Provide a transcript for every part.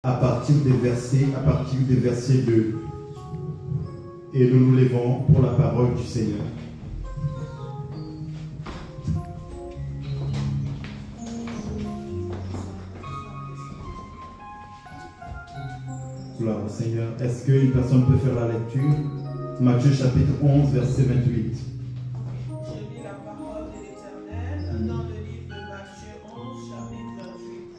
à partir des versets 2. Et nous nous levons pour la parole du Seigneur. Gloire au Seigneur. Est-ce qu'une personne peut faire la lecture? Matthieu chapitre 11, verset 28. Je lis la parole de l'Éternel dans le livre de Matthieu 11, chapitre 28.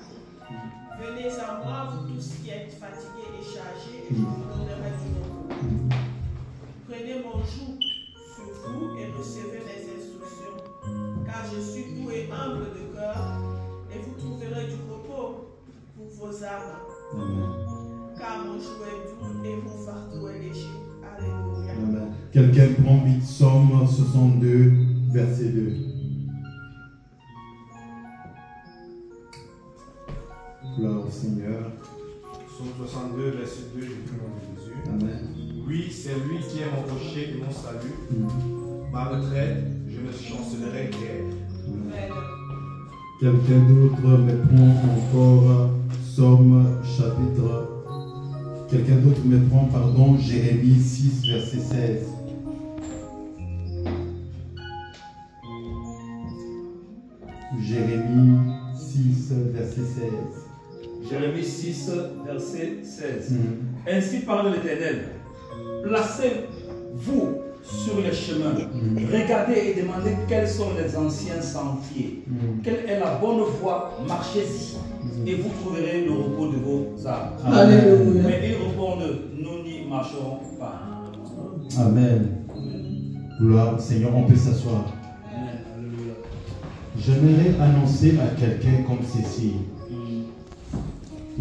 Venez à moi, vous tous qui êtes fatigués et chargés, et je vous donnerai du repos. Prenez mon joug sur vous et recevez mes instructions, car je suis doux et humble de cœur, et vous trouverez du repos pour vos âmes. Amen. Car mon joug est doux et mon fardeau est léger. Alléluia. Amen. Quelqu'un prend vite Somme 62, verset 2. Gloire au Seigneur. Psaume 62, verset 2, je prie au nom de Jésus. Amen. Oui, c'est lui qui est mon rocher et mon salut. Ma retraite, je ne chancellerai guère. Amen. Quelqu'un d'autre me prend encore Somme chapitre. Quelqu'un d'autre me prend, pardon, Jérémie 6, verset 16. Jérémie 6, verset 16. Jérémie 6, verset 16. Ainsi parle l'Éternel. Placez-vous sur les chemins. Regardez et demandez quels sont les anciens sentiers. Quelle est la bonne voie? Marchez-y. Et vous trouverez le repos de vos âmes. Alléluia. Mais ils répondent, nous n'y marcherons pas. Amen. Gloire au Seigneur, on peut s'asseoir. J'aimerais annoncer à quelqu'un comme ceci.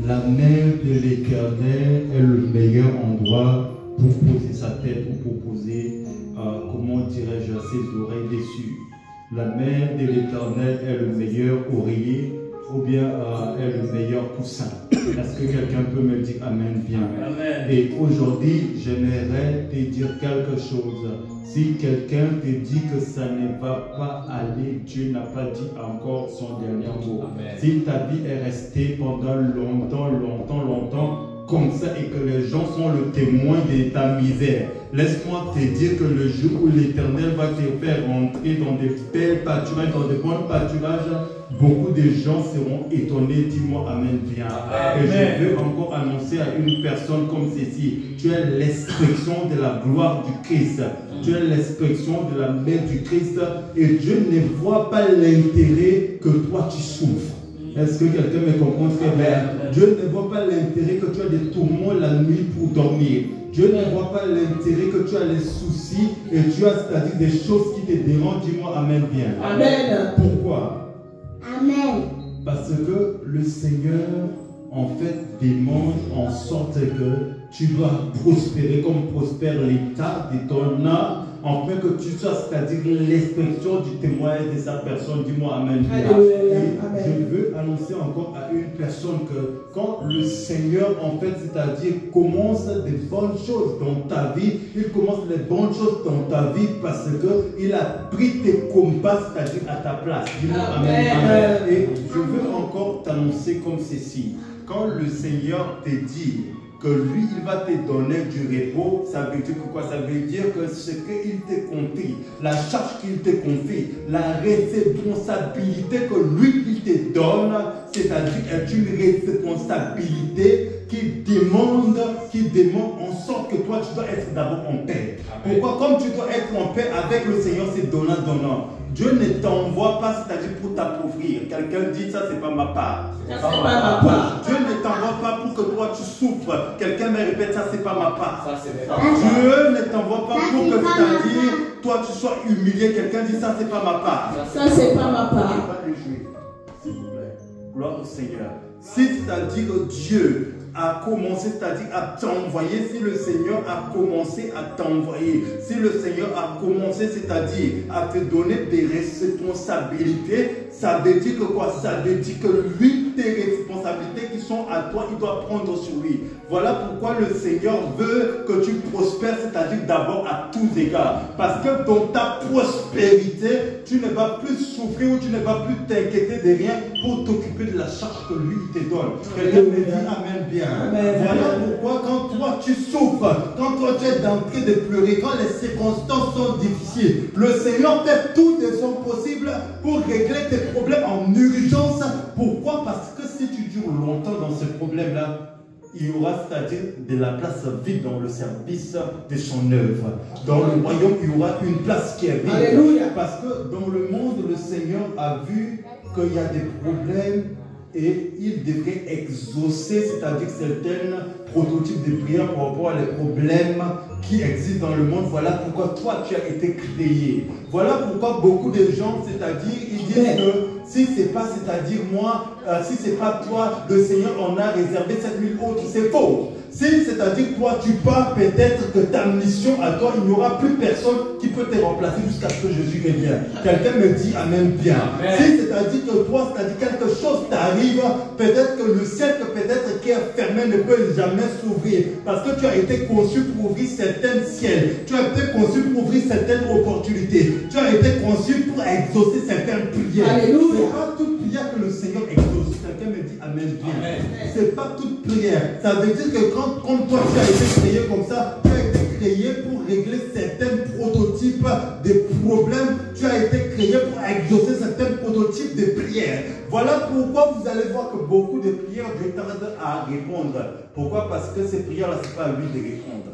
La main de l'Éternel est le meilleur endroit pour poser sa tête ou pour poser, comment dirais-je, ses oreilles dessus. La main de l'Éternel est le meilleur oreiller ou bien est le meilleur coussin. Est-ce que quelqu'un peut me dire Amen bien? Amen. Et aujourd'hui, j'aimerais te dire quelque chose. Si quelqu'un te dit que ça ne va pas aller, Dieu n'a pas dit encore son dernier mot. Amen. Si ta vie est restée pendant longtemps, comme ça et que les gens sont le témoin de ta misère, laisse-moi te dire que le jour où l'Éternel va te faire rentrer dans des belles pâturages, dans de bons pâturages, beaucoup de gens seront étonnés. Dis-moi Amen bien. Amen. Et je veux encore annoncer à une personne comme ceci. Tu es l'expression de la gloire du Christ. Tu es l'expression de la main du Christ. Et Dieu ne voit pas l'intérêt que toi tu souffres. Est-ce que quelqu'un me comprend très bien? Dieu ne voit pas l'intérêt que tu as des tourments la nuit pour dormir. Dieu ne voit pas l'intérêt que tu as les soucis et tu as, c'est-à-dire des choses qui te dérangent. Dis-moi Amen bien. Amen. Pourquoi? Amen. Parce que le Seigneur, en fait, demande en sorte que tu dois prospérer comme prospère l'état de ton âme, afin que tu sois, c'est-à-dire l'expression du témoignage de sa personne. Dis-moi Amen. Je veux annoncer encore à une personne que quand le Seigneur, en fait, c'est-à-dire commence des bonnes choses dans ta vie, il commence les bonnes choses dans ta vie parce qu'il a pris tes combats, c'est-à-dire à ta place. Dis-moi Amen. Amen. Et je veux encore t'annoncer comme ceci. Quand le Seigneur te dit que lui, il va te donner du repos, ça veut dire que quoi? Ça veut dire que ce qu'il te confie, la charge qu'il te confie, la responsabilité que lui, il te donne, c'est-à-dire est une responsabilité qui demande en sorte que toi, tu dois être d'abord en paix. Pourquoi? Comme tu dois être en paix avec le Seigneur, c'est donnant. Dieu ne t'envoie pas, c'est-à-dire pour t'appauvrir. Quelqu'un dit, ça c'est pas ma part. Ça c'est pas ma part. Dieu ne t'envoie pas pour que toi tu souffres. Quelqu'un me répète, ça c'est pas ma part. Ça, c'est Dieu ne t'envoie pas pour que, c'est-à-dire, toi tu sois humilié. Quelqu'un dit, ça c'est pas ma part. Ça c'est pas ma part. Je vais pas le jouer, s'il vous plaît. Gloire au Seigneur. Si c'est-à-dire que Dieu a commencé, c'est-à-dire à t'envoyer, si le Seigneur a commencé à t'envoyer, si le Seigneur a commencé, c'est-à-dire à te donner des responsabilités, ça veut dire que quoi? Ça veut dire que lui, tes responsabilités qui sont à toi, il doit prendre sur lui. Voilà pourquoi le Seigneur veut que tu prospères, c'est-à-dire d'abord à tous égards. Parce que dans ta prospérité, tu ne vas plus souffrir ou tu ne vas plus t'inquiéter de rien pour t'occuper de la charge que lui te donne. Quelqu'un me dit Amen bien. Voilà pourquoi quand toi tu souffres, quand toi tu es en train de pleurer, quand les circonstances sont difficiles, le Seigneur fait tout de son possible pour régler tes problèmes en urgence. Pourquoi? Parce que si tu dures longtemps dans ce problème-là, il y aura, c'est-à-dire, de la place vide dans le service de son œuvre. Dans le royaume, il y aura une place qui est vide. Alléluia. Parce que dans le monde, le Seigneur a vu qu'il y a des problèmes et il devrait exaucer, c'est-à-dire certains prototypes de prière par rapport à les problèmes qui existent dans le monde. Voilà pourquoi toi tu as été créé. Voilà pourquoi beaucoup de gens, c'est-à-dire, ils disent que si c'est pas, c'est-à-dire moi, si c'est pas toi, le Seigneur en a réservé 7000 autres, c'est faux. Si, c'est-à-dire toi, tu pars, peut-être que ta mission à toi, il n'y aura plus personne qui peut te remplacer jusqu'à ce que Jésus revienne. Quelqu'un me dit Amen bien. Amen. Si, c'est-à-dire que toi, c'est-à-dire quelque chose t'arrive, peut-être que le ciel peut-être qui est fermé ne peut jamais s'ouvrir. Parce que tu as été conçu pour ouvrir certains ciels. Tu as été conçu pour ouvrir certaines opportunités. Tu as été conçu pour exaucer certaines prières. Alléluia. C'est pas toute prière que le Seigneur exauce. Quelqu'un me dit Amen bien. C'est pas toute prière. Ça veut dire que quand toi tu as été créé comme ça, tu as été créé pour régler certains prototypes de problèmes. Tu as été créé pour exaucer certains prototypes de prières. Voilà pourquoi vous allez voir que beaucoup de prières Dieu tarde à répondre. Pourquoi? Parce que ces prières-là, ce n'est pas à lui de répondre.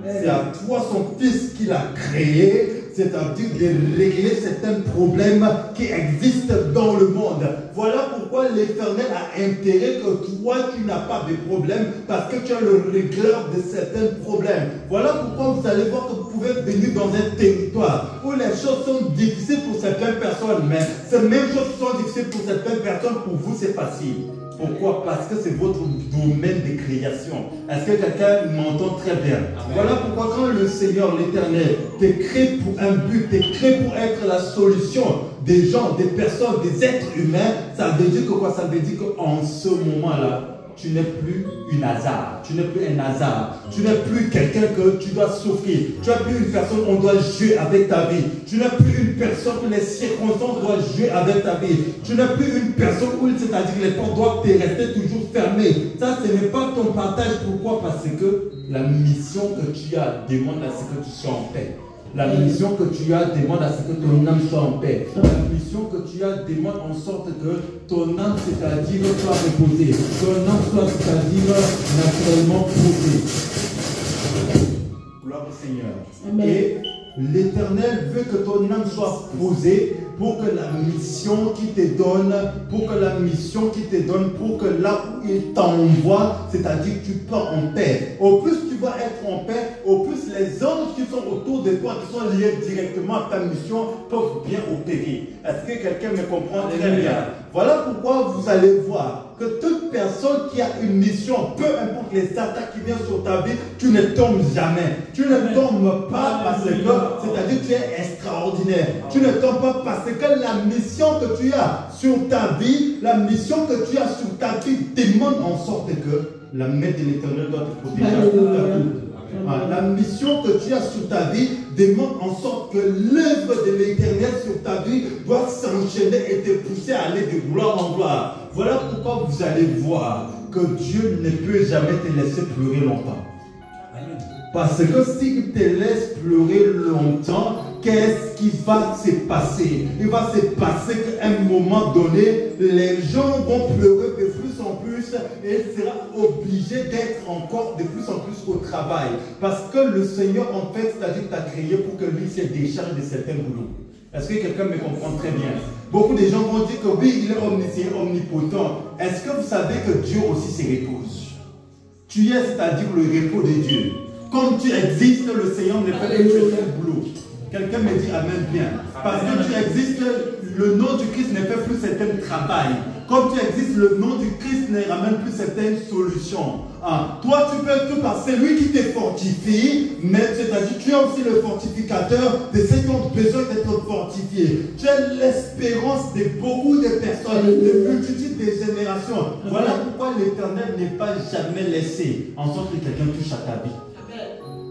C'est à toi, son fils, qui l'a créé, c'est-à-dire de régler certains problèmes qui existent dans le monde. Voilà pourquoi l'Éternel a intérêt que toi, tu n'as pas de problème, parce que tu as le régleur de certains problèmes. Voilà pourquoi vous allez voir que vous pouvez venir dans un territoire où les choses sont difficiles pour certaines personnes, mais ces mêmes choses qui sont difficiles pour certaines personnes, pour vous, c'est facile. Pourquoi? Parce que c'est votre domaine de création. Est-ce que quelqu'un m'entend très bien? Amen. Voilà pourquoi quand le Seigneur, l'Éternel, te crée pour un but, te crée pour être la solution des gens, des personnes, des êtres humains, ça veut dire que quoi? Ça veut dire qu'en ce moment-là, tu n'es plus une hasard, tu n'es plus un hasard, tu n'es plus quelqu'un que tu dois souffrir, tu n'es plus une personne on doit jouer avec ta vie, tu n'es plus une personne où les circonstances doivent jouer avec ta vie, tu n'es plus une personne où, c'est-à-dire les portes doivent te rester toujours fermées. Ça, ce n'est pas ton partage. Pourquoi? Parce que la mission que tu as demande à ce que tu sois en paix. La mission que tu as demande à ce que ton âme soit en paix. La mission que tu as demande en sorte que ton âme, c'est-à-dire, soit reposée. Ton âme soit, c'est-à-dire, naturellement posée. Gloire au Seigneur. Amen. Et l'Éternel veut que ton âme soit posée pour que la mission qui te donne, pour que là où il t'envoie, c'est-à-dire que tu pars en paix. Au plus tu vas être en paix, au plus les anges qui sont autour de toi, qui sont liés directement à ta mission, peuvent bien opérer. Est-ce que quelqu'un me comprend très bien? Voilà pourquoi vous allez voir que toute personne qui a une mission, peu importe les attaques qui viennent sur ta vie, tu ne tombes jamais. Tu ne tombes pas parce que, c'est-à-dire que tu es extraordinaire. Tu ne tombes pas parce que la mission que tu as sur ta vie, la mission que tu as sur ta vie demande en sorte que la main de l'Éternel doit te protéger. La mission que tu as sur ta vie demande en sorte que l'œuvre de l'Éternel sur ta vie doit s'enchaîner et te pousser à aller de gloire en gloire. Voilà pourquoi vous allez voir que Dieu ne peut jamais te laisser pleurer longtemps. Parce que s'il te laisse pleurer longtemps, qu'est-ce qui va se passer? Il va se passer qu'à un moment donné, les gens vont pleurer de plus en plus et il sera obligé d'être encore de plus en plus au travail. Parce que le Seigneur, en fait, c'est-à-dire t'a créé pour que lui se décharge de certains boulots. Est-ce que quelqu'un me comprend très bien? Beaucoup de gens vont dire que oui, il est omniscient, omnipotent. Est-ce que vous savez que Dieu aussi se repose? Tu es, c'est-à-dire le repos de Dieu. Comme tu existes, le Seigneur ne fait plus le boulot. Quelqu'un me dit Amen bien. Parce que tu existes, le nom du Christ ne fait plus certain travail. Comme tu existes, le nom du Christ ne ramène plus certaines solutions. Toi, tu peux tout par celui qui te fortifie, mais c'est-à-dire tu es aussi le fortificateur de ceux qui ont besoin d'être fortifiés. Tu es l'espérance de beaucoup de personnes, de multitudes de générations. Voilà pourquoi l'Éternel n'est pas jamais laissé en sorte que quelqu'un touche à ta vie.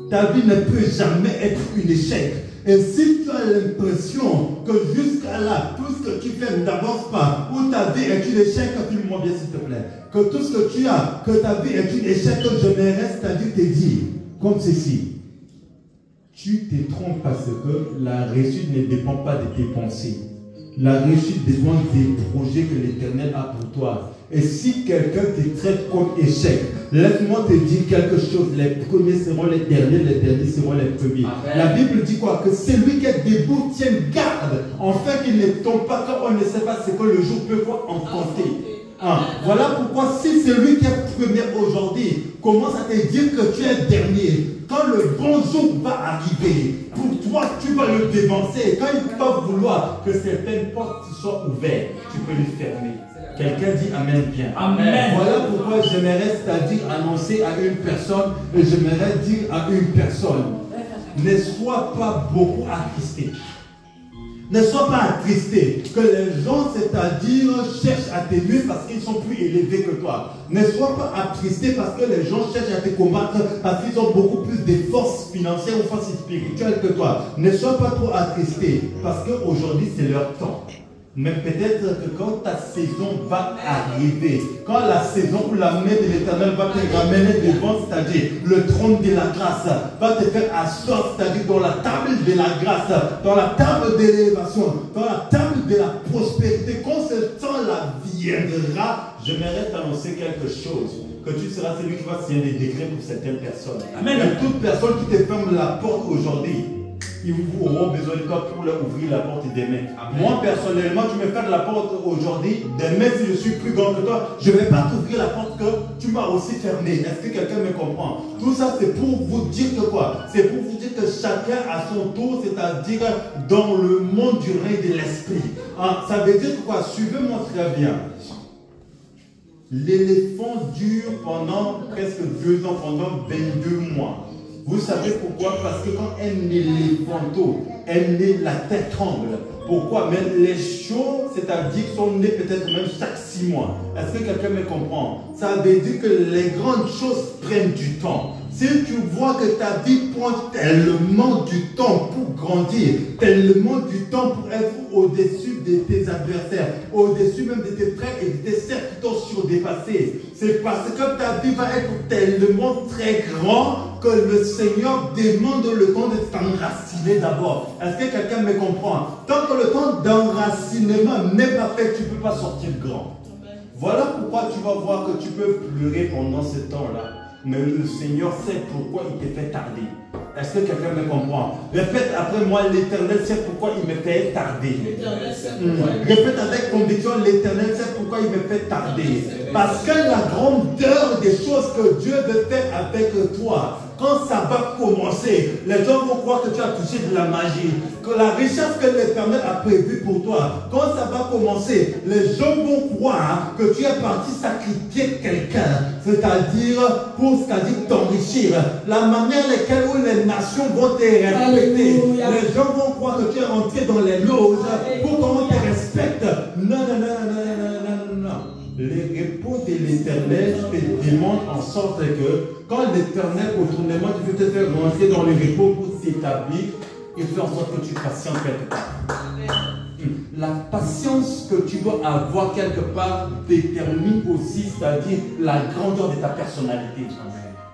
Ta vie ne peut jamais être un échec. Et si tu as l'impression que jusqu'à là, tout ce que tu fais n'avance pas, ou ta vie est un échec, filme-moi bien s'il te plaît, que tout ce que tu as, que ta vie est un échec, que je m'aimerais, c'est-à-dire te dire, comme ceci, tu te trompes parce que la réussite ne dépend pas de tes pensées. La réussite dépend des projets que l'Éternel a pour toi. Et si quelqu'un te traite comme échec, laisse-moi te dire quelque chose. Les premiers seront les derniers seront les premiers. Amen. La Bible dit quoi? Que celui qui est debout tient garde, afin qu'il ne tombe pas, car on ne sait pas ce que le jour peut enfanter. Voilà pourquoi si celui qui est premier aujourd'hui commence à te dire que tu es dernier, quand le bon jour va arriver, pour toi tu vas le dévancer. Quand il va vouloir que certaines portes soient ouvertes, tu peux les fermer. Quelqu'un dit Amen bien. Amen. Voilà pourquoi j'aimerais, c'est-à-dire annoncer à une personne, et j'aimerais dire à une personne, ne sois pas beaucoup attristé. Ne sois pas attristé que les gens, c'est-à-dire, cherchent à t'aimer parce qu'ils sont plus élevés que toi. Ne sois pas attristé parce que les gens cherchent à te combattre parce qu'ils ont beaucoup plus de forces financières ou forces spirituelles que toi. Ne sois pas trop attristé parce qu'aujourd'hui, c'est leur temps. Mais peut-être que quand ta saison va arriver, quand la saison où la main de l'Éternel va te ramener devant, c'est-à-dire le trône de la grâce, va te faire asseoir, c'est-à-dire dans la table de la grâce, dans la table de l'élévation, dans la table de la prospérité, quand ce temps-là viendra, j'aimerais t'annoncer quelque chose. Que tu seras celui qui va signer des décrets pour certaines personnes. Amen. Et toute personne qui te ferme la porte aujourd'hui, ils auront besoin de toi pour leur ouvrir la porte demain. Amen. Moi personnellement, tu me fermes la porte aujourd'hui, demain si je suis plus grand que toi, je ne vais pas t'ouvrir la porte que tu m'as aussi fermée. Est-ce que quelqu'un me comprend? Tout ça c'est pour vous dire que quoi? C'est pour vous dire que chacun à son tour, c'est-à-dire dans le monde du règne de l'esprit. Ça veut dire quoi? Suivez-moi très bien. L'éléphant dure pendant presque 2 ans, pendant 22 mois. Vous savez pourquoi? Parce que quand un éléphanto est né, la tête tremble. Pourquoi? Mais les choses, c'est-à-dire, sont nées peut-être même chaque 6 mois. Est-ce que quelqu'un me comprend? Ça veut dire que les grandes choses prennent du temps. Si tu vois que ta vie prend tellement du temps pour grandir, tellement du temps pour être au-dessus de tes adversaires, au-dessus même de tes frères et de tes sœurs qui t'ont surdépassé, c'est parce que ta vie va être tellement très grande que le Seigneur demande le temps de t'enraciner d'abord. Est-ce que quelqu'un me comprend? Tant que le temps d'enracinement n'est pas fait, tu ne peux pas sortir grand. Voilà pourquoi tu vas voir que tu peux pleurer pendant ce temps-là. Mais le Seigneur sait pourquoi il te fait tarder. Est-ce que quelqu'un me comprend? Répète après moi, l'Éternel sait pourquoi il me fait tarder. Répète avec conviction, l'Éternel sait pourquoi il me fait tarder. Parce que la grandeur des choses que Dieu veut faire avec toi, quand ça va commencer, les gens vont croire que tu as touché de la magie. Que la richesse que l'Éternel a prévue pour toi, quand ça va commencer, les gens vont croire que tu es parti sacrifier quelqu'un, c'est-à-dire pour t'enrichir. La manière laquelle les nations vont te respecter, les gens vont croire que tu es rentré dans les loges pour qu'on te respecte. Non, non, non, non, non, non, non. Les repos de l'Éternel te demandent en sorte que quand l'Éternel autrement tu veux te faire rentrer dans le repos pour s'établir, il fait en sorte que tu patientes quelque part. La patience que tu dois avoir quelque part détermine aussi, c'est-à-dire la grandeur de ta personnalité.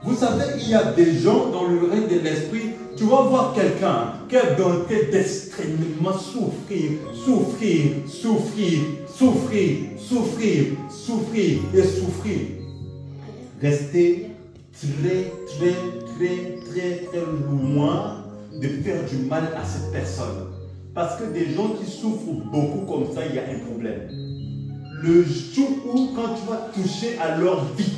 Vous savez, il y a des gens dans le règne de l'esprit, tu vas voir quelqu'un qui est dans le cas d'extrêmement souffrir, souffrir, souffrir, souffrir, souffrir, souffrir et souffrir. Rester très, très, très, très, très loin de faire du mal à cette personne. Parce que des gens qui souffrent beaucoup comme ça, il y a un problème. Le jour où, quand tu vas toucher à leur vie,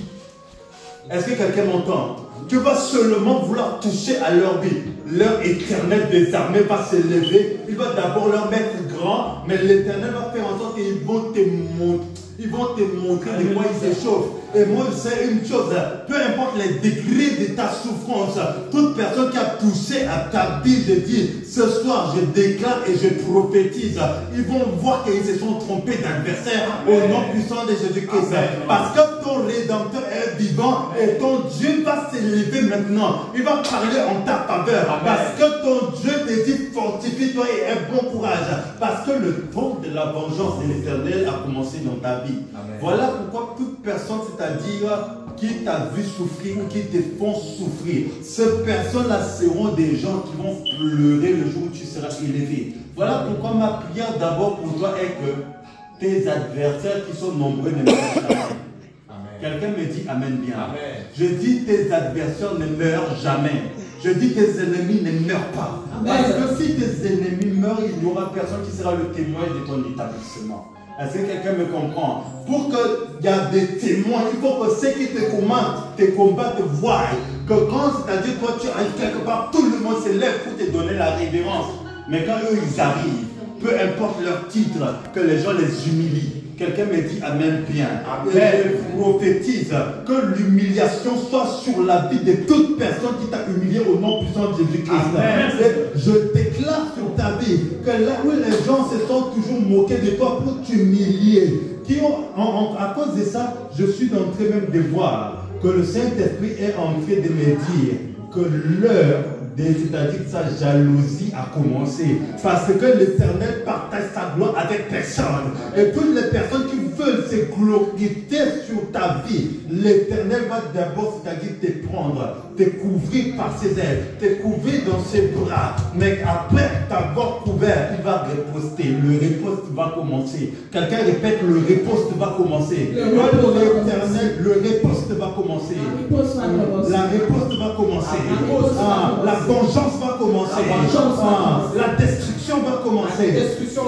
est-ce que quelqu'un m'entend? Tu vas seulement vouloir toucher à leur vie. Leur éternel des armées va se lever. Il va d'abord leur mettre grand, mais l'éternel va faire en sorte qu'ils vont te montrer. Ils vont te montrer de quoi ils s'échauffent. Et moi, je sais une chose, peu importe importe les degrés de ta souffrance, toute personne qui a touché à ta vie, je dis, ce soir, je déclare et je prophétise, ils vont voir qu'ils se sont trompés d'adversaire au nom puissant de Jésus-Christ. Parce que ton Rédempteur est vivant et ton Dieu va s'élever maintenant. Il va parler en ta faveur. Parce que ton Dieu te dit, fortifie-toi et aie bon courage. Parce que le temps de la vengeance de l'Éternel a commencé dans ta vie. Amen. Voilà pourquoi toute personne, c'est-à-dire qui t'a vu souffrir ou qui te font souffrir, ces personnes-là seront des gens qui vont pleurer le jour où tu seras élevé. Voilà pourquoi ma prière d'abord pour toi est que tes adversaires qui sont nombreux ne meurent jamais. Quelqu'un me dit Amen bien. Amen. Je dis tes adversaires ne meurent jamais. Je dis tes ennemis ne meurent pas. Amen. Parce que si tes ennemis meurent, il n'y aura personne qui sera le témoin de ton établissement. Est-ce que quelqu'un me comprend? Pour qu'il y ait des témoins, il faut que ceux qui te combattent voient que quand, c'est-à-dire toi tu arrives quelque part, tout le monde se lève pour te donner la révérence. Mais quand eux ils arrivent, peu importe leur titre, que les gens les humilient. Quelqu'un me dit Amen bien. Amen. Et je prophétise que l'humiliation soit sur la vie de toute personne qui t'a humilié au nom puissant de Jésus-Christ. Je déclare sur ta vie que là où les gens se sont toujours moqués de toi pour t'humilier, à cause de ça, je suis en train même de voir que le Saint-Esprit est en train de me dire que l'heure, c'est-à-dire que sa jalousie a commencé. Parce que l'Éternel partage sa gloire avec personne. Et toutes les personnes qui veulent se glorifier sur ta vie, l'Éternel va d'abord, c'est-à-dire te prendre, te couvrir par ses ailes, te couvrir dans ses bras. Mais après t'avoir couvert, il va riposter. Le riposte va commencer. Quelqu'un répète, le riposte va commencer. L'Éternel, le riposte va commencer. La riposte va commencer. La vengeance va commencer. La destruction va commencer.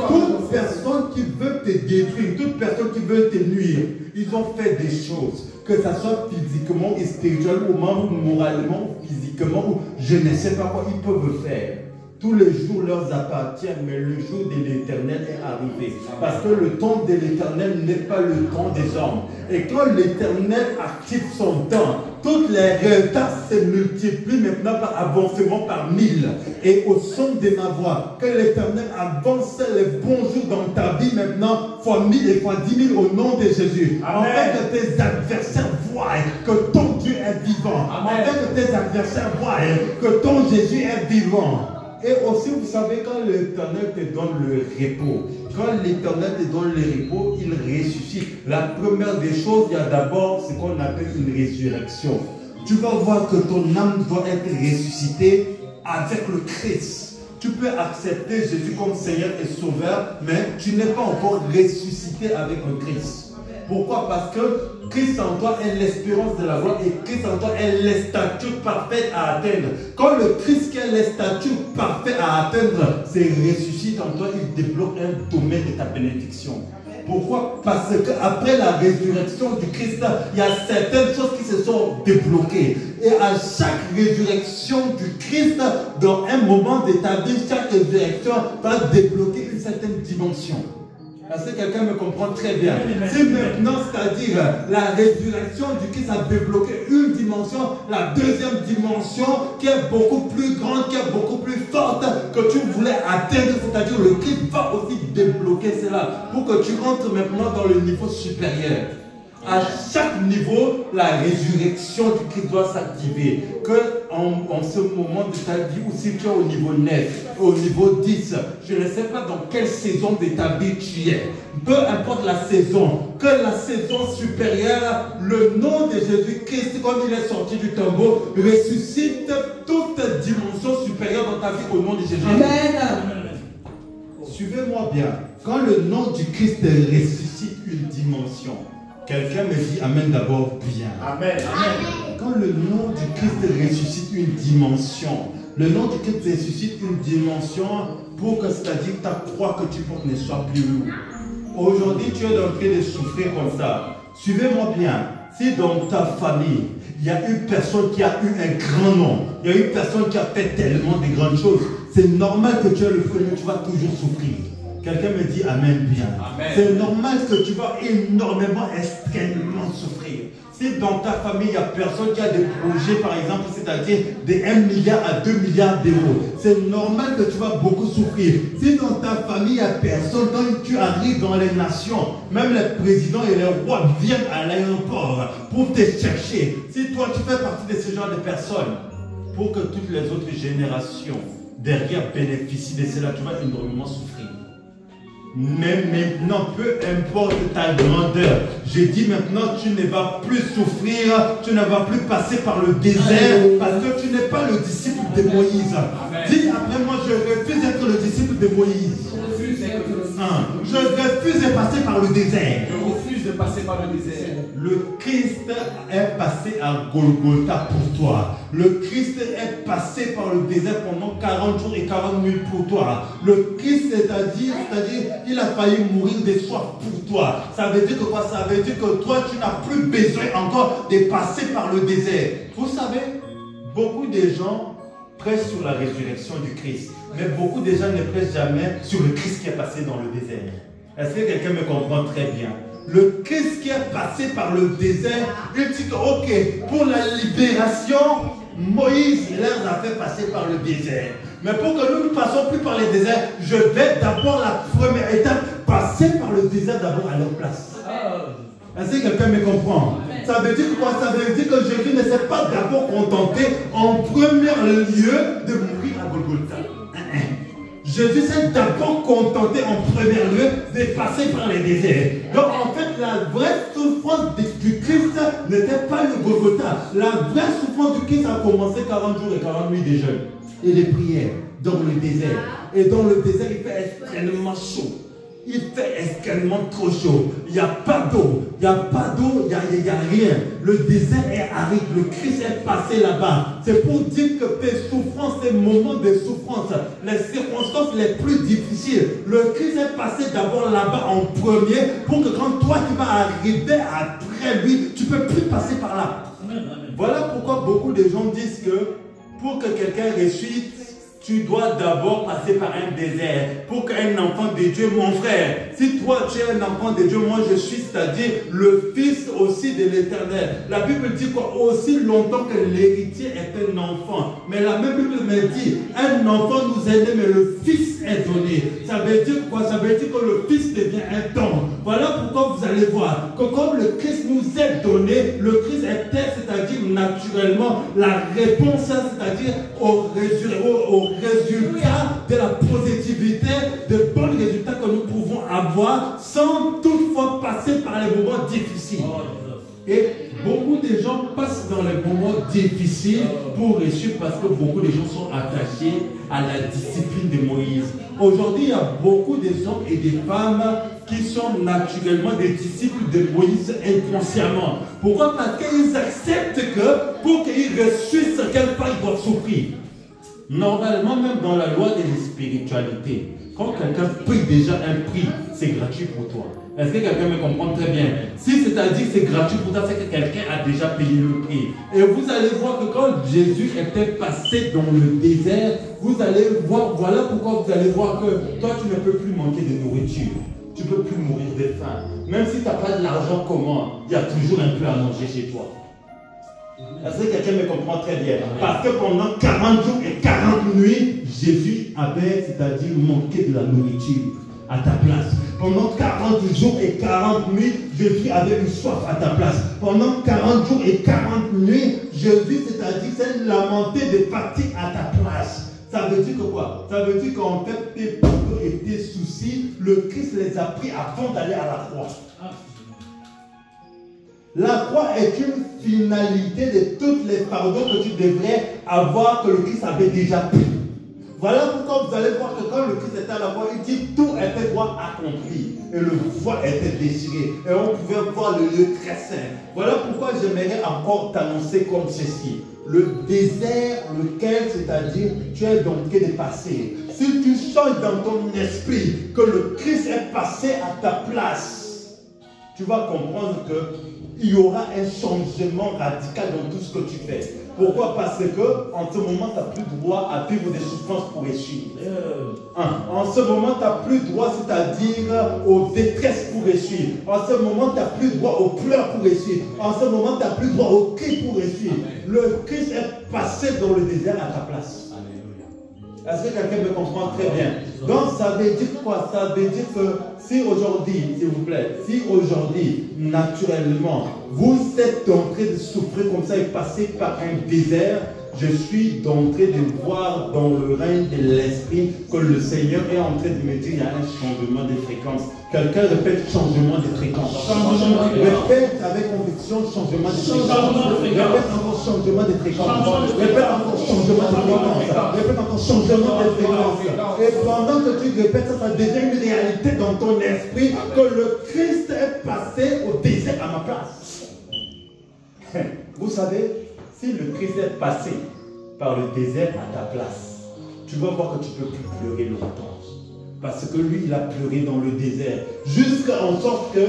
Toute personne qui veut te détruire, toute personne qui veut te nuire, ils ont fait des choses, que ce soit physiquement et spirituellement, ou moralement, ou physiquement, ou je ne sais pas quoi, ils peuvent faire. Tous les jours leur appartiennent, mais le jour de l'Éternel est arrivé. Parce que le temps de l'Éternel n'est pas le temps des hommes. Et quand l'Éternel active son temps, toutes les retards se multiplient maintenant par avancement par 1000. Et au son de ma voix, que l'Éternel avance les bons jours dans ta vie maintenant, fois 1000 et fois 10 000 au nom de Jésus. Afin que tes adversaires voient que ton Dieu est vivant. Afin que tes adversaires voient que ton Jésus est vivant. Et aussi, vous savez, quand l'Éternel te donne le repos, quand l'Éternel te donne le repos, il ressuscite. La première des choses, il y a d'abord ce qu'on appelle une résurrection. Tu vas voir que ton âme doit être ressuscitée avec le Christ. Tu peux accepter Jésus comme Seigneur et Sauveur, mais tu n'es pas encore ressuscité avec le Christ. Pourquoi? Parce que Christ en toi est l'espérance de la gloire et Christ en toi est les statuts parfaits à atteindre. Quand le Christ qui est les statuts parfaits à atteindre se ressuscite en toi, il débloque un domaine de ta bénédiction. Pourquoi? Parce qu'après la résurrection du Christ, il y a certaines choses qui se sont débloquées. Et à chaque résurrection du Christ, dans un moment de ta vie, chaque résurrection va débloquer une certaine dimension. Est-ce que quelqu'un me comprend très bien? Si maintenant, c'est-à-dire la résurrection du Christ a débloqué une dimension, la deuxième dimension qui est beaucoup plus grande, qui est beaucoup plus forte que tu voulais atteindre, c'est-à-dire le Christ va aussi débloquer cela pour que tu rentres maintenant dans le niveau supérieur. À chaque niveau, la résurrection du Christ doit s'activer. Que en ce moment de ta vie, ou si tu es au niveau 9, au niveau 10, je ne sais pas dans quelle saison de ta vie tu es. Peu importe la saison, que la saison supérieure, le nom de Jésus-Christ, comme il est sorti du tombeau, ressuscite toute dimension supérieure dans ta vie au nom de Jésus. Amen. Suivez-moi bien. Quand le nom du Christ ressuscite une dimension, quelqu'un me dit Amen d'abord bien. Amen. Amen. Quand le nom du Christ ressuscite une dimension, le nom du Christ ressuscite une dimension pour que, c'est-à-dire ta croix que tu portes ne soit plus lourde. Aujourd'hui, tu es en train de souffrir comme ça. Suivez-moi bien. Si dans ta famille, il y a une personne qui a eu un grand nom, il y a une personne qui a fait tellement de grandes choses, c'est normal que tu aies le feu, mais tu vas toujours souffrir. Quelqu'un me dit Amen bien. C'est normal que tu vas énormément, extrêmement souffrir. Si dans ta famille, il n'y a personne qui a des projets, par exemple, c'est-à-dire de 1 milliard à 2 milliards d'euros, c'est normal que tu vas beaucoup souffrir. Si dans ta famille, il n'y a personne, quand tu arrives dans les nations, même les présidents et les rois viennent à l'aéroport pour te chercher. Si toi, tu fais partie de ce genre de personnes, pour que toutes les autres générations derrière bénéficient de cela, tu vas énormément souffrir. Mais maintenant, peu importe ta grandeur, je dis maintenant, tu ne vas plus souffrir, tu ne vas plus passer par le désert, parce que tu n'es pas le disciple de Moïse. Dis après moi, je refuse d'être le disciple de Moïse. Je refuse de passer par le désert. Je refuse de passer par le désert. Le Christ est passé à Golgotha pour toi. Le Christ est passé par le désert pendant 40 jours et 40 nuits pour toi. Le Christ, c'est-à-dire, il a failli mourir de soif pour toi. Ça veut dire que quoi? Ça veut dire que toi, tu n'as plus besoin encore de passer par le désert. Vous savez, beaucoup de gens prêchent sur la résurrection du Christ. Mais beaucoup de gens ne prêchent jamais sur le Christ qui est passé dans le désert. Est-ce que quelqu'un me comprend très bien? Le Christ qui est passé par le désert, il dit que, ok, pour la libération, Moïse les a fait passer par le désert. Mais pour que nous ne passions plus par le désert, je vais d'abord la première étape, passer par le désert d'abord à leur place. Est-ce que quelqu'un me comprend? Ça veut dire quoi? Ça veut dire que Jésus ne s'est pas d'abord contenté en premier lieu de mourir à Golgotha. Jésus s'est d'abord contenté en premier lieu de passer par les déserts. Donc en fait, la vraie souffrance du Christ n'était pas le Golgotha. La vraie souffrance du Christ a commencé 40 jours et 40 nuits de jeûne et les prières dans le désert. Et dans le désert, il fait extrêmement chaud. Il fait extrêmement trop chaud. Il n'y a pas d'eau. Il n'y a pas d'eau, il n'y a rien. Le désert est aride. Le Christ est passé là-bas. C'est pour dire que tes souffrances, ces moments de souffrance, les circonstances les plus difficiles, le Christ est passé d'abord là-bas en premier pour que quand toi tu vas arriver après lui, tu ne peux plus passer par là. Voilà pourquoi beaucoup de gens disent que pour que quelqu'un ressuscite, tu dois d'abord passer par un désert pour qu'un enfant de Dieu, mon frère, si toi tu es un enfant de Dieu, moi je suis, c'est-à-dire le fils aussi de l'Éternel. La Bible dit quoi? Aussi longtemps que l'héritier est un enfant. Mais la même Bible me dit, un enfant nous est né, mais le fils est donné. Ça veut dire quoi? Ça veut dire que le fils devient un don. Voilà pourquoi vous allez voir que comme le Christ nous est donné, le Christ était, c'est-à-dire naturellement, la réponse, c'est-à-dire au résultat de la positivité, de bons résultats que nous pouvons avoir sans toutefois passer par les moments difficiles. Et beaucoup de gens passent dans les moments difficiles pour réussir parce que beaucoup de gens sont attachés à la discipline de Moïse. Aujourd'hui, il y a beaucoup de hommes et des femmes qui sont naturellement des disciples de Moïse inconsciemment. Pourquoi? Parce qu'ils acceptent que pour qu'ils ressuscitent, quelque part, ils doivent souffrir. Normalement, même dans la loi de la spiritualité, quand quelqu'un paye déjà un prix, c'est gratuit pour toi. Est-ce que quelqu'un me comprend très bien? Si c'est-à-dire que c'est gratuit pour toi, c'est que quelqu'un a déjà payé le prix. Et vous allez voir que quand Jésus était passé dans le désert, vous allez voir, voilà pourquoi vous allez voir que toi, tu ne peux plus manquer de nourriture. Tu ne peux plus mourir de faim. Même si tu n'as pas de l'argent commun, il y a toujours un peu à manger chez toi. Est-ce que quelqu'un me comprend très bien? Parce que pendant 40 jours et 40 nuits, Jésus avait, c'est-à-dire manqué de la nourriture à ta place. Pendant 40 jours et 40 nuits, Jésus avait une soif à ta place. Pendant 40 jours et 40 nuits, Jésus, c'est-à-dire, s'est lamenté de fatigue à ta place. Ça veut dire que quoi? Ça veut dire qu'en fait, tes problèmes et tes soucis, le Christ les a pris avant d'aller à la croix. La croix est une finalité de toutes les pardons que tu devrais avoir, que le Christ avait déjà pris. Voilà pourquoi vous allez voir que quand le Christ était à la croix, il dit tout était droit accompli. Et le voile était déchiré. Et on pouvait voir le lieu très saint. Voilà pourquoi j'aimerais encore t'annoncer comme ceci. Le désert, lequel, c'est-à-dire, tu es dompté de passer. Si tu changes dans ton esprit que le Christ est passé à ta place, tu vas comprendre que il y aura un changement radical dans tout ce que tu fais. Pourquoi? Parce que en ce moment, tu n'as plus droit à vivre des souffrances pour essuyer. En ce moment, tu n'as plus droit, c'est-à-dire aux détresses pour essuyer. En ce moment, tu n'as plus droit aux pleurs pour essuyer. En ce moment, tu n'as plus droit aux cris pour essuyer. Le Christ est passé dans le désert à ta place. Est-ce que quelqu'un me comprend très bien? Donc ça veut dire quoi? Ça veut dire que si aujourd'hui, s'il vous plaît, si aujourd'hui, naturellement, vous êtes en train de souffrir comme ça et passer par un désert, je suis en train de voir dans le règne de l'esprit que le Seigneur est en train de me dire qu'il y a un changement de fréquence. Quelqu'un répète changement de fréquence. Répète avec conviction changement de fréquence. Répète encore changement de fréquence. Répète encore changement de fréquence. Répète encore changement de fréquence. Et pendant que tu répètes ça, ça devient une réalité dans ton esprit que le Christ est passé au désert à ma place. Vous savez, si le Christ est passé par le désert à ta place, tu vas voir que tu ne peux plus pleurer longtemps. Parce que lui, il a pleuré dans le désert. Jusqu'à en sorte que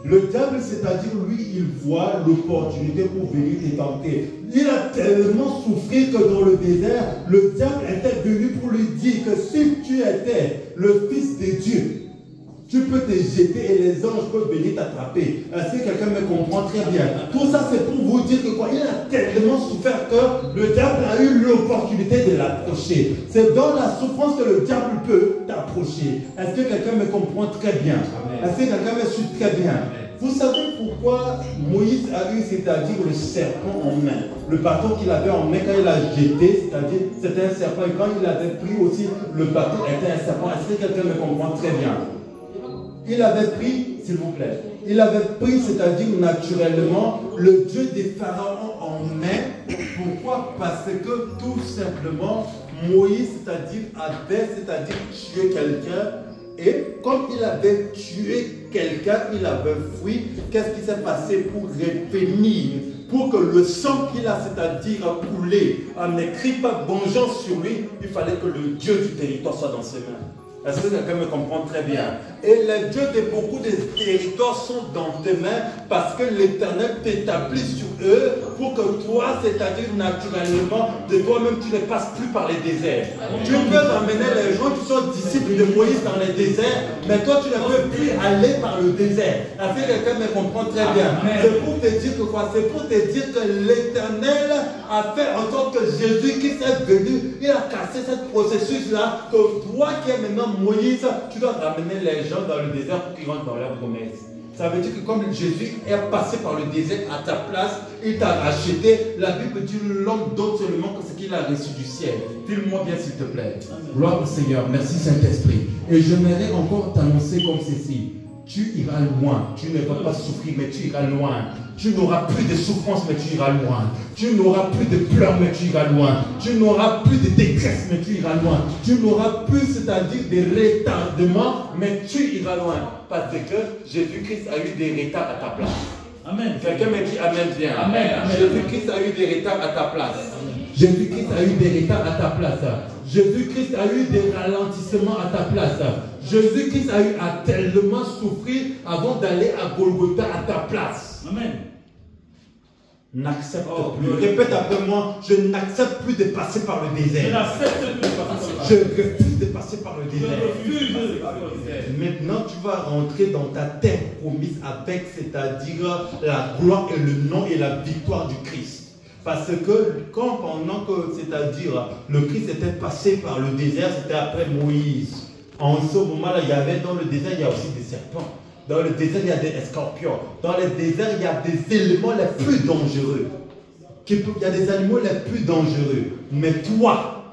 le diable, c'est-à-dire lui, il voit l'opportunité pour venir te tenter. Il a tellement souffert que dans le désert, le diable était venu pour lui dire que si tu étais le Fils de Dieu, tu peux te jeter et les anges peuvent venir t'attraper. Est-ce que quelqu'un me comprend très bien? Tout ça, c'est pour vous dire que quoi? Il a tellement souffert que le diable a eu l'opportunité de l'approcher. C'est dans la souffrance que le diable peut t'approcher. Est-ce que quelqu'un me comprend très bien? Est-ce que quelqu'un me suit très bien? Vous savez pourquoi Moïse a eu, c'est-à-dire le serpent en main? Le bâton qu'il avait en main quand il l'a jeté, c'est-à-dire c'était un serpent. Et quand il avait pris aussi, le bâton était un serpent. Est-ce que quelqu'un me comprend très bien? Il avait pris, s'il vous plaît, il avait pris, c'est-à-dire naturellement, le Dieu des pharaons en main. Pourquoi? Parce que tout simplement, Moïse, c'est-à-dire tué quelqu'un. Et comme il avait tué quelqu'un, il avait fui. Qu'est-ce qui s'est passé pour revenir? Pour que le sang qu'il a, c'est-à-dire coulé, n'écrit pas vengeance sur lui, il fallait que le Dieu du territoire soit dans ses mains. Est-ce que quelqu'un me comprend très bien? Et les dieux de beaucoup de territoires sont dans tes mains parce que l'Éternel t'établit sur eux pour que toi, c'est-à-dire naturellement, de toi-même, tu ne passes plus par les déserts. Tu peux amener les gens qui sont disciples de Moïse dans les déserts, mais toi, tu ne peux plus aller par le désert. Est-ce que quelqu'un me comprend très bien? C'est pour te dire que quoi? C'est pour te dire que l'Éternel a fait en sorte que Jésus-Christ est venu, il a cassé ce processus-là, que toi qui es maintenant Moïse, tu dois ramener les gens dans le désert pour qu'ils rentrent dans leur promesse. Ça veut dire que comme Jésus est passé par le désert à ta place, il t'a racheté. La Bible dit l'homme donne seulement que ce qu'il a reçu du ciel. Dis-le-moi bien s'il te plaît. Gloire au Seigneur. Merci Saint-Esprit. Et j'aimerais encore t'annoncer comme ceci. Tu iras loin. Tu ne vas pas souffrir, mais tu iras loin. Tu n'auras plus de souffrance, mais tu iras loin. Tu n'auras plus de pleurs, mais tu iras loin. Tu n'auras plus de détresse, mais tu iras loin. Tu n'auras plus, c'est-à-dire des retardements, mais tu iras loin. Parce que Jésus-Christ a eu des retards à ta place. Amen. Quelqu'un me dit Amen, bien. Amen. Jésus-Christ a eu des retards à ta place. Jésus-Christ a eu des retards à ta place. Jésus-Christ a eu des ralentissements à ta place. Jésus-Christ a tellement souffert avant d'aller à Golgotha à ta place. Amen. N'accepte plus. Répète après moi, je n'accepte plus de passer par le désert. Je n'accepte plus de passer par le désert. Je refuse de passer par le désert. Maintenant, tu vas rentrer dans ta terre promise avec, c'est-à-dire la gloire et le nom et la victoire du Christ. Parce que quand pendant que, c'est-à-dire le Christ était passé par le désert, c'était après Moïse. En ce moment-là, il y avait dans le désert, il y a aussi des serpents. Dans le désert, il y a des scorpions. Dans le désert, il y a des éléments les plus dangereux. Il y a des animaux les plus dangereux. Mais toi,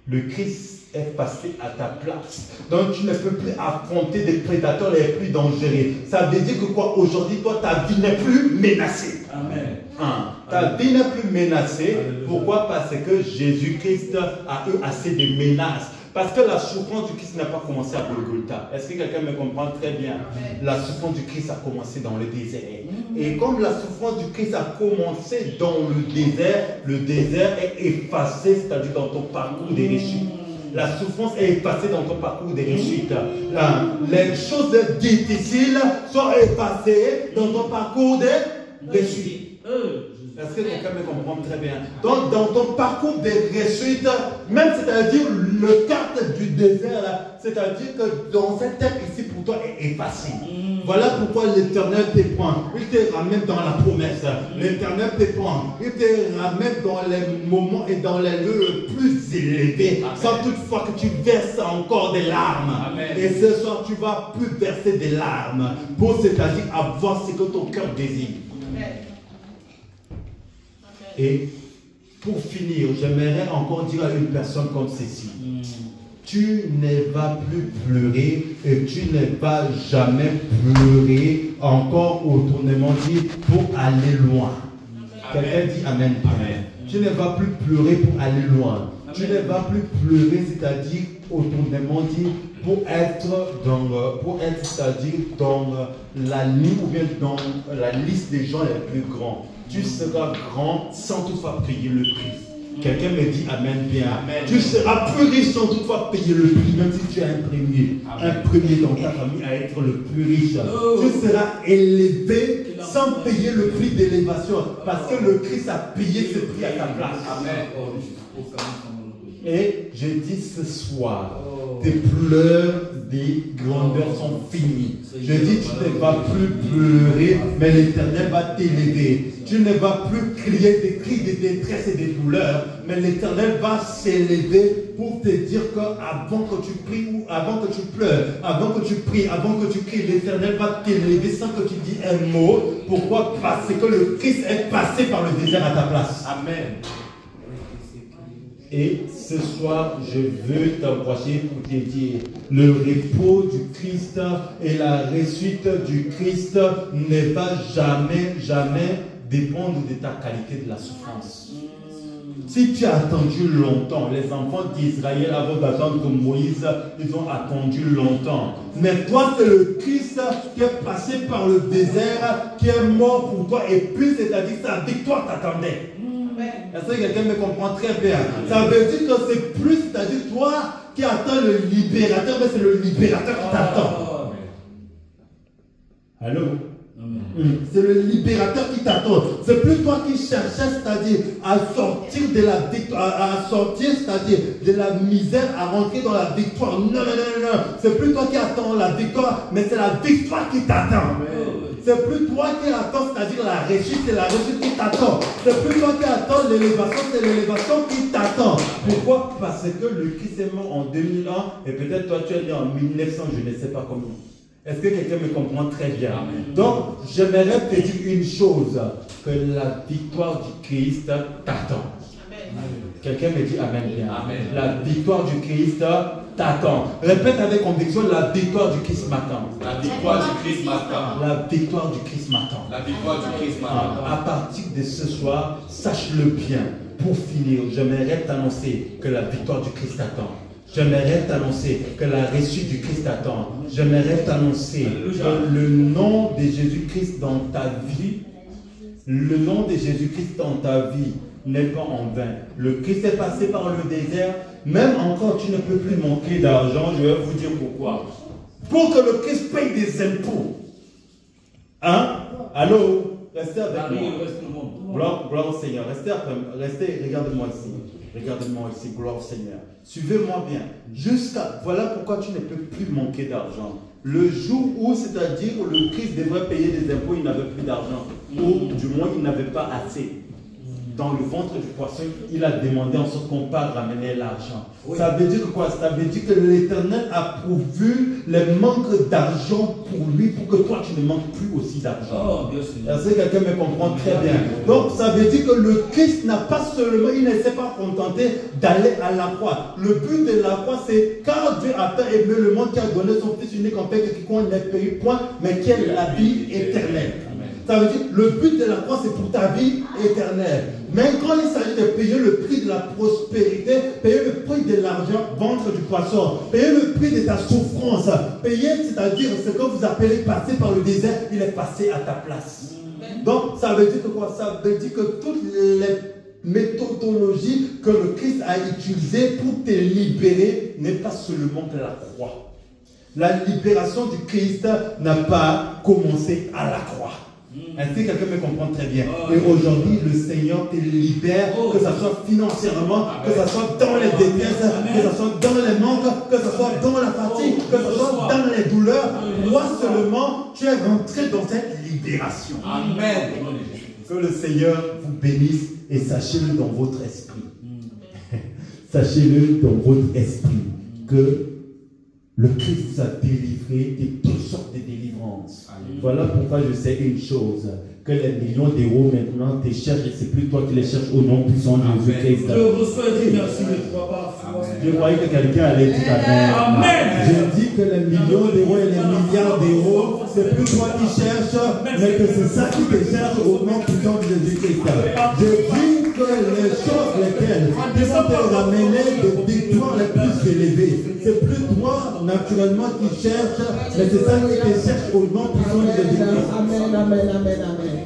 le Christ est passé à ta place. Donc tu ne peux plus affronter des prédateurs les plus dangereux. Ça veut dire que quoi? Aujourd'hui, toi, ta vie n'est plus menacée. Amen. Ta vie n'est plus menacée. Pourquoi? Parce que Jésus-Christ a eu assez de menaces. Parce que la souffrance du Christ n'a pas commencé à Golgotha. Est-ce que quelqu'un me comprend très bien? La souffrance du Christ a commencé dans le désert. Et comme la souffrance du Christ a commencé dans le désert est effacé, c'est-à-dire dans ton parcours des riches. La souffrance est effacée dans ton parcours de réussite. Les choses difficiles sont effacées dans ton parcours de réussite. Est-ce que quelqu'un me comprend très bien? Donc, dans ton parcours de réussite, même c'est-à-dire le carte du désert, c'est-à-dire que dans cette terre ici pour toi est effacée. Voilà pourquoi l'Éternel te prend. Il te ramène dans la promesse. L'Éternel te prend. Il te ramène dans les moments et dans les lieux les plus élevés. Amen. Sans toutefois que tu verses encore des larmes. Amen. Et ce soir, tu vas plus verser des larmes. Pour c'est-à-dire avoir ce que ton cœur désire. Amen. Et pour finir, j'aimerais encore dire à une personne comme ceci. Tu ne vas plus pleurer et tu ne vas jamais pleurer encore autrement dit pour aller loin. Quelqu'un dit Amen. Amen. Tu ne vas plus pleurer pour aller loin. Amen. Tu ne vas plus pleurer, c'est-à-dire autrement dit pour être c'est-à-dire dans la ligne ou bien dans la liste des gens les plus grands. Tu seras grand sans toutefois payer le prix. Quelqu'un me dit Amen bien. Amen. Tu seras plus riche sans toutefois payer le prix, même si tu es un premier. Amen. Un premier dans ta famille à être le plus riche. Tu seras élevé sans payer le prix d'élévation. Parce que le Christ a payé ce prix à ta place. Amen. Et je dis ce soir, tes pleurs des grandeurs sont finies. Je dis, tu ne vas plus pleurer, mais l'Éternel va t'élever. Tu ne vas plus crier des cris de détresse et de douleur, mais l'Éternel va s'élever pour te dire qu'avant que tu pries ou avant que tu pleures, avant que tu pries, avant que tu cries, l'Éternel va t'élever sans que tu dises un mot. Pourquoi? Parce que le Christ est passé par le désert à ta place. Amen. Et ce soir, je veux t'encourager pour te dire, le repos du Christ et la réussite du Christ ne va jamais, jamais dépendre de ta qualité de la souffrance. Si tu as attendu longtemps, les enfants d'Israël avant d'attendre que Moïse, ils ont attendu longtemps. Mais toi, c'est le Christ qui est passé par le désert, qui est mort pour toi, et puis c'est-à-dire que sa victoire t'attendait. Est-ce que quelqu'un me comprend très bien? Ça veut dire que c'est plus, c'est-à-dire toi qui attends le libérateur, mais c'est le libérateur qui t'attend. Allô? C'est le libérateur qui t'attend. C'est plus toi qui cherchais, c'est-à-dire à sortir de la victoire, à sortir, c'est-à-dire de la misère, à rentrer dans la victoire. Non, non, non, non. C'est plus toi qui attends la victoire, mais c'est la victoire qui t'attend. C'est plus toi qui attends, c'est-à-dire la réussite, c'est la réussite qui t'attend. C'est plus toi qui attends l'élévation, c'est l'élévation qui t'attend. Pourquoi? Parce que le Christ est mort en 2000 ans et peut-être toi tu es né en 1900, je ne sais pas combien. Est-ce que quelqu'un me comprend très bien? Amen. Donc, j'aimerais te dire une chose, que la victoire du Christ t'attend. Quelqu'un me dit Amen bien. Amen. La victoire du Christ t'attend. Répète avec conviction, la victoire du Christ m'attend. La victoire du Christ m'attend. La victoire du Christ m'attend. La victoire du Christ m'attend. À partir de ce soir, sache-le bien. Pour finir, j'aimerais t'annoncer que la victoire du Christ t'attend. J'aimerais t'annoncer que la réussite du Christ t'attend. J'aimerais t'annoncer que le nom de Jésus-Christ dans ta vie, le nom de Jésus-Christ dans ta vie n'est pas en vain. Le Christ est passé par le désert. Même encore, tu ne peux plus manquer d'argent. Je vais vous dire pourquoi. Pour que le Christ paye des impôts. Hein? Allô? Restez avec moi. Gloire au Seigneur. Restez, regardez-moi ici. Regardez-moi ici, gloire au Seigneur. Suivez-moi bien. Voilà pourquoi tu ne peux plus manquer d'argent. Le jour où, c'est-à-dire, le Christ devrait payer des impôts, il n'avait plus d'argent. Ou du moins, il n'avait pas assez. Dans le ventre du poisson, il a demandé en sorte qu'on part ramener l'argent. Oui. Ça veut dire quoi? Ça veut dire que l'Éternel a pourvu les manques d'argent pour lui, pour que toi tu ne manques plus aussi d'argent. Est-ce que quelqu'un me comprend très bien? Donc ça veut dire que le Christ n'a pas seulement, il ne s'est pas contenté d'aller à la croix. Le but de la croix, c'est car Dieu a tant aimé le monde qui a donné son Fils unique en fait que quiconque n'est payé point, mais qui est la vie éternelle. Ça veut dire le but de la croix, c'est pour ta vie éternelle. Mais quand il s'agit de payer le prix de la prospérité, payer le prix de l'argent, ventre du poisson, payer le prix de ta souffrance, payer, c'est-à-dire ce que vous appelez passer par le désert, il est passé à ta place. Donc, ça veut dire que quoi? Ça veut dire que toutes les méthodologie que le Christ a utilisée pour te libérer n'est pas seulement de la croix. La libération du Christ n'a pas commencé à la croix. Est-ce que quelqu'un me comprend très bien? Et aujourd'hui, le Seigneur te libère, que ce soit financièrement, que ce soit dans les détresses, que ce soit dans les manques, que ce soit dans la fatigue, que ce soit dans les douleurs. Moi seulement, tu es rentré dans cette libération. Amen. Que le Seigneur vous bénisse et sachez-le dans votre esprit. Sachez-le dans votre esprit que le Christ vous a délivré de toutes sortes de délivrances. Voilà pourquoi je sais une chose, que les millions d'euros maintenant te cherchent et c'est plus toi qui les cherches au nom puissant de Jésus-Christ. Je reçois une merci de toi par foi. Je croyais que quelqu'un allait dire Amen. Amen. Je dis que les millions d'euros et les milliards d'euros, c'est plus toi qui cherches, mais que c'est ça qui te cherche au nom puissant de Jésus-Christ. Je dis que les choses lesquelles qui vont te ramener des victoires les plus élevées, c'est plus toi naturellement qui cherches, mais c'est ça qui te cherche au nom puissant de Jésus-Christ. Amen, amen, amen, amen.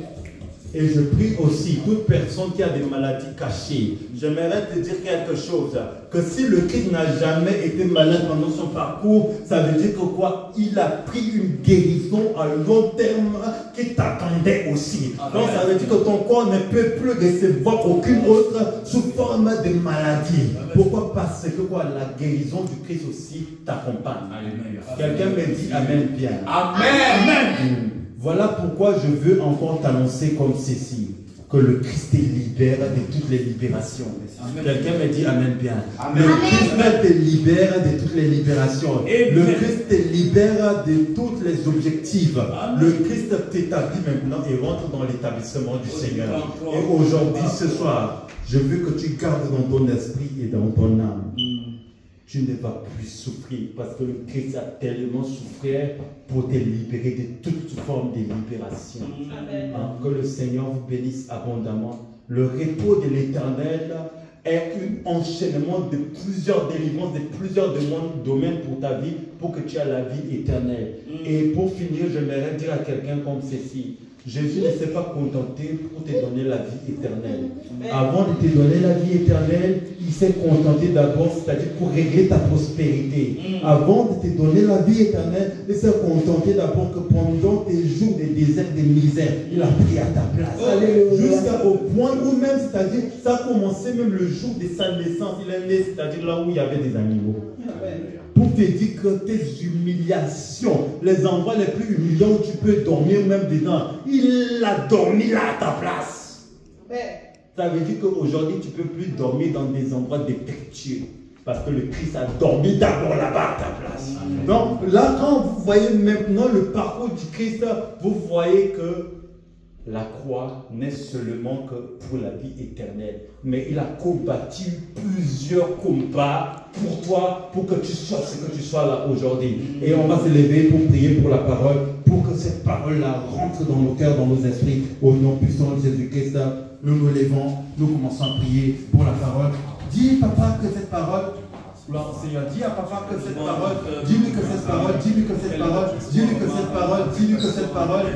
Et je prie aussi toute personne qui a des maladies cachées. J'aimerais te dire quelque chose. Que si le Christ n'a jamais été malade pendant son parcours, ça veut dire que quoi? Il a pris une guérison à long terme qui t'attendait aussi. Donc ça veut dire que ton corps ne peut plus recevoir aucune autre sous forme de maladie. Pourquoi? Parce que quoi? La guérison du Christ aussi t'accompagne. Quelqu'un me dit Amen bien. Amen. Voilà pourquoi je veux encore t'annoncer comme ceci, que le Christ te libère de toutes les libérations. Quelqu'un me dit Amen bien. Amen. Le Christ te libère de toutes les libérations. Amen. Le Christ te libère de tous les objectifs. Amen. Le Christ t'établit maintenant et rentre dans l'établissement du Seigneur. Et aujourd'hui, ce soir, je veux que tu gardes dans ton esprit et dans ton âme. Tu ne vas plus souffrir parce que le Christ a tellement souffert pour te libérer de toute forme de libération. Amen. Que le Seigneur vous bénisse abondamment. Le repos de l'Éternel est un enchaînement de plusieurs délivrances, de plusieurs domaines pour ta vie, pour que tu aies la vie éternelle. Et pour finir, j'aimerais dire à quelqu'un comme ceci. Jésus ne s'est pas contenté pour te donner la vie éternelle. Avant de te donner la vie éternelle, il s'est contenté d'abord, c'est-à-dire pour régler ta prospérité. Avant de te donner la vie éternelle, il s'est contenté d'abord que pendant tes jours de désert, de misère, il a pris à ta place. Jusqu'au point où même, c'est-à-dire, ça a commencé même le jour de sa naissance. Il est né, c'est-à-dire là où il y avait des animaux. Pour te dire que tes humiliations, les endroits les plus humiliants où tu peux dormir même dedans, il a dormi là à ta place. Ça veut dire qu'aujourd'hui tu ne peux plus dormir dans des endroits défectueux. Parce que le Christ a dormi d'abord là-bas à ta place. Donc là, quand vous voyez maintenant le parcours du Christ, vous voyez que la croix n'est seulement que pour la vie éternelle, mais il a combattu plusieurs combats pour toi, pour que tu sois ce que tu sois là aujourd'hui. Et on va se lever pour prier pour la parole, pour que cette parole-là rentre dans nos cœurs, dans nos esprits, au nom puissant de Jésus-Christ. Nous nous levons, nous commençons à prier pour la parole. Dis, papa, que cette parole... Seigneur, dis à papa que cette parole, dis-lui que cette parole, dis-lui que cette parole, dis-lui que cette parole, dis-lui que cette parole